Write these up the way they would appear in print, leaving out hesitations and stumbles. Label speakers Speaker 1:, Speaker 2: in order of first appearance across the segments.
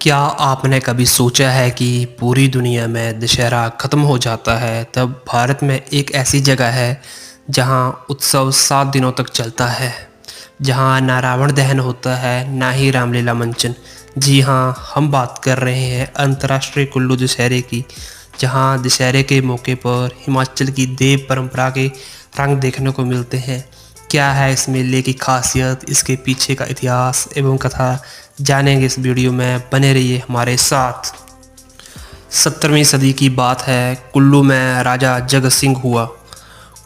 Speaker 1: क्या आपने कभी सोचा है कि पूरी दुनिया में दशहरा ख़त्म हो जाता है तब भारत में एक ऐसी जगह है जहां उत्सव 7 दिनों तक चलता है, जहां ना रावण दहन होता है ना ही रामलीला मंचन। जी हां, हम बात कर रहे हैं अंतर्राष्ट्रीय कुल्लू दशहरे की, जहां दशहरे के मौके पर हिमाचल की देव परंपरा के रंग देखने को मिलते हैं। क्या है इस मेले की खासियत, इसके पीछे का इतिहास एवं कथा जानेंगे इस वीडियो में। बने रहिए हमारे साथ। 17वीं सदी की बात है। कुल्लू में राजा जगत सिंह हुआ।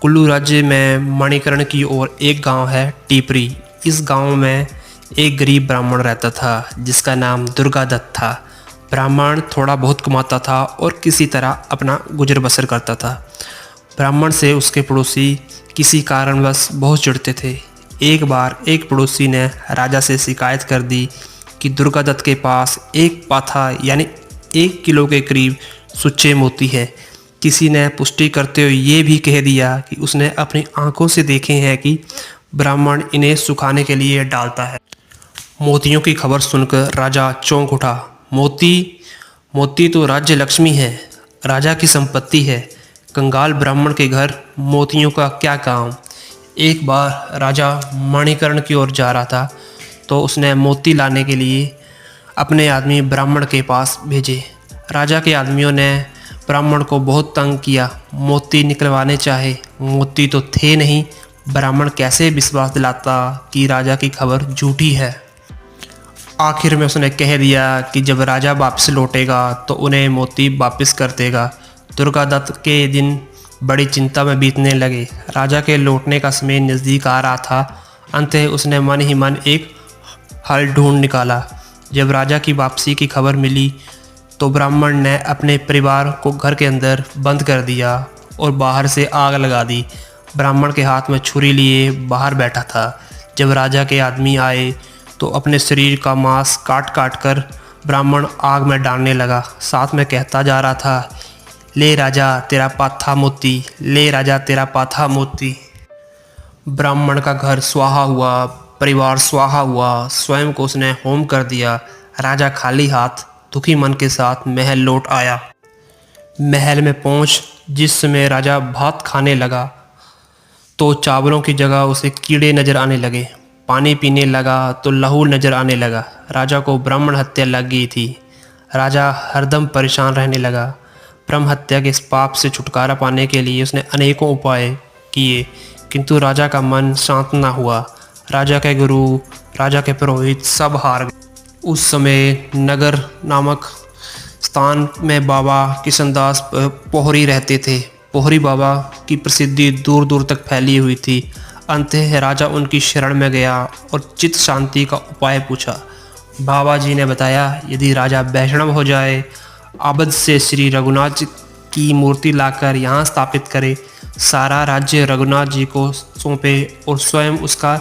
Speaker 1: कुल्लू राज्य में मणिकर्ण की ओर एक गांव है टीपरी। इस गांव में एक गरीब ब्राह्मण रहता था जिसका नाम दुर्गादत्त था। ब्राह्मण थोड़ा बहुत कमाता था और किसी तरह अपना गुजर बसर करता था। ब्राह्मण से उसके पड़ोसी किसी कारणवश बहुत चिढ़ते थे। एक बार एक पड़ोसी ने राजा से शिकायत कर दी कि दुर्गादत्त के पास एक पाथा यानी 1 किलो के करीब सुच्चे मोती हैं। किसी ने पुष्टि करते हुए ये भी कह दिया कि उसने अपनी आंखों से देखे हैं कि ब्राह्मण इन्हें सुखाने के लिए डालता है। मोतियों की खबर सुनकर राजा चौंक उठा। मोती मोती तो राज्य लक्ष्मी है, राजा की संपत्ति है। कंगाल ब्राह्मण के घर मोतियों का क्या काम। एक बार राजा मणिकर्ण की ओर जा रहा था तो उसने मोती लाने के लिए अपने आदमी ब्राह्मण के पास भेजे। राजा के आदमियों ने ब्राह्मण को बहुत तंग किया। मोती निकलवाने चाहे, मोती तो थे नहीं। ब्राह्मण कैसे विश्वास दिलाता कि राजा की खबर झूठी है। आखिर में उसने कह दिया कि जब राजा वापस लौटेगा तो उन्हें मोती वापस कर देगा। दुर्गादत्त के दिन बड़ी चिंता में बीतने लगे। राजा के लौटने का समय नज़दीक आ रहा था। अंततः उसने मन ही मन एक हल ढूंढ निकाला। जब राजा की वापसी की खबर मिली तो ब्राह्मण ने अपने परिवार को घर के अंदर बंद कर दिया और बाहर से आग लगा दी। ब्राह्मण के हाथ में छुरी लिए बाहर बैठा था। जब राजा के आदमी आए तो अपने शरीर का मांस काट काट कर ब्राह्मण आग में डालने लगा। साथ में कहता जा रहा था, ले राजा तेरा पाथा मोती, ले राजा तेरा पाथा मोती। ब्राह्मण का घर स्वाहा हुआ, परिवार स्वाहा हुआ, स्वयं को उसने होम कर दिया। राजा खाली हाथ दुखी मन के साथ महल लौट आया। महल में पहुंच जिस समय राजा भात खाने लगा तो चावलों की जगह उसे कीड़े नजर आने लगे। पानी पीने लगा तो लहू नजर आने लगा। राजा को ब्राह्मण हत्या लग गई थी। राजा हरदम परेशान रहने लगा। ब्रह्म हत्या के इस पाप से छुटकारा पाने के लिए उसने अनेकों उपाय किए, किंतु राजा का मन शांत न हुआ। राजा के गुरु, राजा के पुरोहित सब हार गए। उस समय नगर नामक स्थान में बाबा किशनदास पोहरी रहते थे। पोहरी बाबा की प्रसिद्धि दूर दूर तक फैली हुई थी। अंततः राजा उनकी शरण में गया और चित्त शांति का उपाय पूछा। बाबा जी ने बताया, यदि राजा वैष्णव हो जाए, आबद से श्री रघुनाथ जी की मूर्ति लाकर यहाँ स्थापित करे, सारा राज्य रघुनाथ जी को सौंपे और स्वयं उसका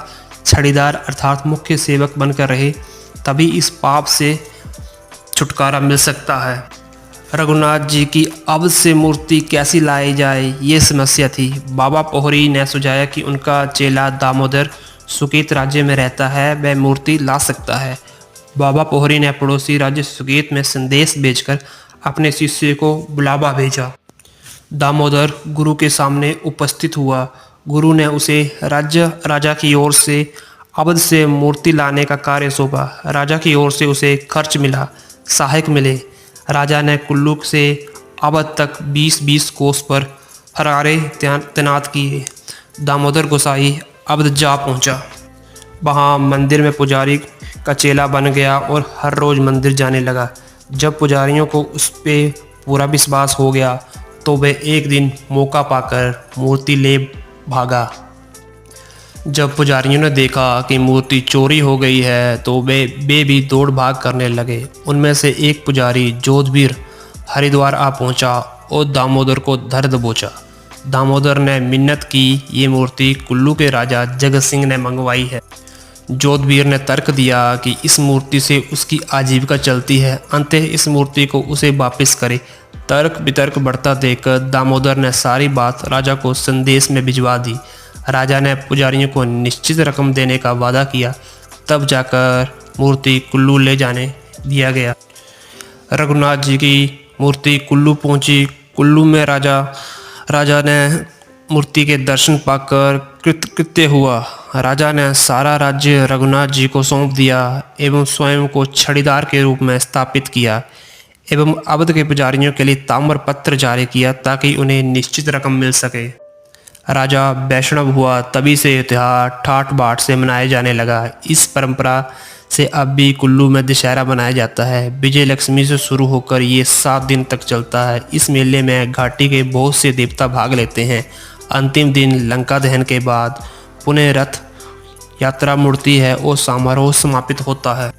Speaker 1: छड़ीदार अर्थात मुख्य सेवक बनकर रहे, तभी इस पाप से छुटकारा मिल सकता है। रघुनाथ जी की अब्द से मूर्ति कैसी लाई जाए, ये समस्या थी। बाबा पोहरी ने सुझाया कि उनका चेला दामोदर सुकेत राज्य में रहता है, वह मूर्ति ला सकता है। बाबा पोहरी ने पड़ोसी राज्य सुकेत में संदेश भेजकर अपने शिष्य को बुलावा भेजा। दामोदर गुरु के सामने उपस्थित हुआ। गुरु ने उसे राजा की ओर से अवध से मूर्ति लाने का कार्य सौंपा। राजा की ओर से उसे खर्च मिला, सहायक मिले। राजा ने कुल्लू से अवध तक 20-20 कोस पर हरारे तैनात किए। दामोदर गोसाई अवध जा पहुंचा। वहाँ मंदिर में पुजारी का चेला बन गया और हर रोज़ मंदिर जाने लगा। जब पुजारियों को उस पर पूरा विश्वास हो गया तो वे एक दिन मौका पाकर मूर्ति ले भागा। जब पुजारियों ने देखा कि मूर्ति चोरी हो गई है तो वे भी दौड़ भाग करने लगे। उनमें से एक पुजारी जोधवीर हरिद्वार आ पहुंचा और दामोदर को धर दबोचा। दामोदर ने मिन्नत की, ये मूर्ति कुल्लू के राजा जगत सिंह ने मंगवाई है। जोधवीर ने तर्क दिया कि इस मूर्ति से उसकी आजीविका चलती है, अंततः इस मूर्ति को उसे वापस करे। तर्क वितर्क बढ़ता देखकर दामोदर ने सारी बात राजा को संदेश में भिजवा दी। राजा ने पुजारियों को निश्चित रकम देने का वादा किया। तब जाकर मूर्ति कुल्लू ले जाने दिया गया। रघुनाथ जी की मूर्ति कुल्लू पहुंची। कुल्लू में राजा ने मूर्ति के दर्शन पाकर कृतकृत्य हुआ। राजा ने सारा राज्य रघुनाथ जी को सौंप दिया एवं स्वयं को छड़ीदार के रूप में स्थापित किया एवं अवध के पुजारियों के लिए ताम्र पत्र जारी किया ताकि उन्हें निश्चित रकम मिल सके। राजा वैष्णव हुआ, तभी से यह त्योहार ठाठ बाट से मनाया जाने लगा। इस परंपरा से अब भी कुल्लू में दशहरा मनाया जाता है। विजय लक्ष्मी से शुरू होकर ये 7 दिन तक चलता है। इस मेले में घाटी के बहुत से देवता भाग लेते हैं। अंतिम दिन लंका दहन के बाद पुनः रथ यात्रा मूर्ति है और समारोह समापित होता है।